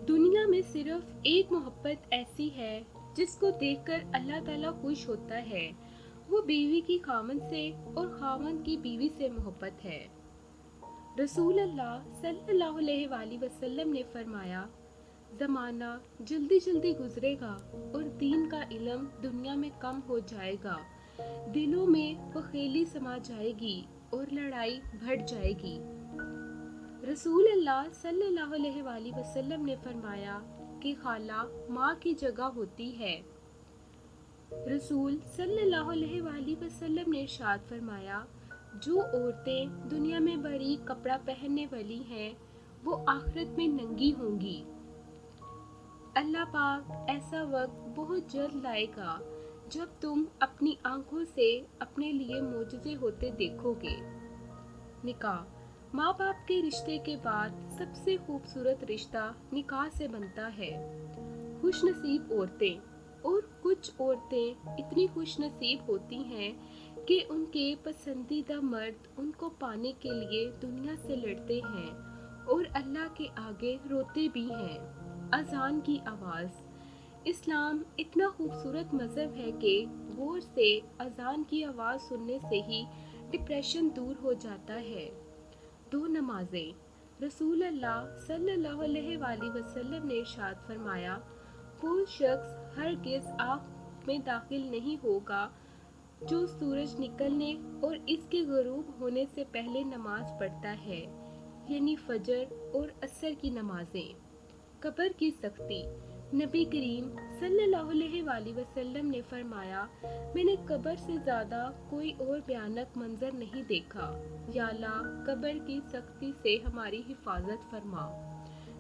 दुनिया में सिर्फ एक मोहब्बत ऐसी है जिसको देखकर अल्लाह ताला खुश होता है। वो बीवी की खामन से और खामन की बीवी से मोहब्बत है। रसूल अल्लाह सल्लल्लाहु अलैहि वसल्लम ने फरमाया, ज़माना जल्दी जल्दी गुजरेगा और दीन का इल्म दुनिया में कम हो जाएगा। दिलों में बखेली समा जाएगी और लड़ाई बढ़ जाएगी। रसूल अल्लाह सल्लल्लाहु अलैहि वसल्लम ने फरमाया कि खाला माँ की जगह होती है। रसूल सल्लल्लाहु अलैहि वसल्लम ने इरशाद फरमाया, जो औरतें दुनिया में बारीक कपड़ा पहनने वाली हैं वो आखिरत में नंगी होंगी। अल्लाह पाक ऐसा वक्त बहुत जल्द लाएगा जब तुम अपनी आंखों से अपने लिए मोजज़े होते देखोगे। निकाह माँ बाप के रिश्ते के बाद सबसे खूबसूरत रिश्ता निकाह से बनता है। खुश नसीब औरतें और कुछ औरतें इतनी खुश नसीब होती हैं कि उनके पसंदीदा मर्द उनको पाने के लिए दुनिया से लड़ते हैं और अल्लाह के आगे रोते भी हैं। अजान की आवाज़ इस्लाम इतना खूबसूरत मज़हब है कि गौर से अजान की आवाज़ सुनने से ही डिप्रेशन दूर हो जाता है। दो नमाजें रसूल अल्लाह सल्लल्लाहु अलैहि वसल्लम ने इरशाद फरमाया, वो शख्स हरगिज़ आग में दाखिल नहीं होगा जो सूरज निकलने और इसके गुरूब होने से पहले नमाज पढ़ता है, यानी फजर और असर की नमाजें। कब्र की सख्ती नबी करीम सल्लल्लाहु अलैहि वसल्लम ने फरमाया, मैंने कब्र से ज़्यादा कोई और भयानक मंजर नहीं देखा। या अल्लाह कब्र की सख्ती से हमारी हिफाजत फरमा।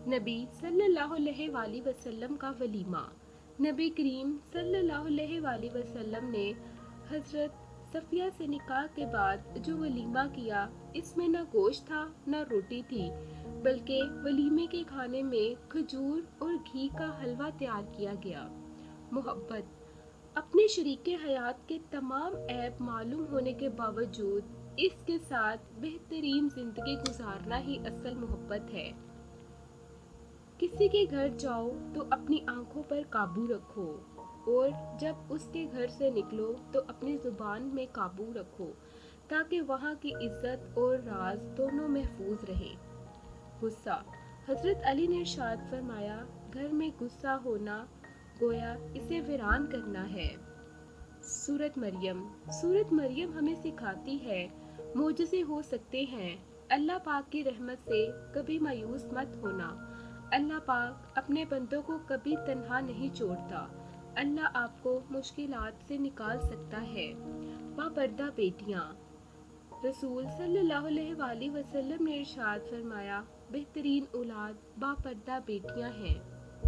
नबी सल्लल्लाहु अलैहि वसल्लम का वलीमा नबी करीम सल्लल्लाहु अलैहि वसल्लम ने हज़रत सफ़िया से निकाह के बाद जो वलीमा किया, इसमें न गोश्त था न रोटी थी, बल्कि वलीमे के खाने में खजूर और घी का हलवा तैयार किया गया। मोहब्बत अपने शरीके हयात के तमाम ऐब मालूम होने के बावजूद इसके साथ बेहतरीन जिंदगी गुजारना ही असल मोहब्बत है। किसी के घर जाओ तो अपनी आंखों पर काबू रखो और जब उसके घर से निकलो तो अपनी जुबान में काबू रखो ताकि वहाँ की इज्जत और राज दोनों महफूज रहें। गुस्सा हज़रत अली ने इरशाद फरमाया, घर में गुस्सा होना गोया इसे वीरान करना है। सूरत मरियम हमें सिखाती है मोजज़े हो सकते हैं। अल्लाह पाक की रहमत से कभी मायूस मत होना। अल्लाह पाक अपने बंदों को कभी तन्हा नहीं छोड़ता। अल्लाह आपको मुश्किलात से निकाल सकता है। बापर्दा बेटियाँ रसूल सल्लल्लाहु अलैहि वसल्लम ने इरशाद फरमाया, बेहतरीन औलाद बापर्दा बेटियाँ हैं।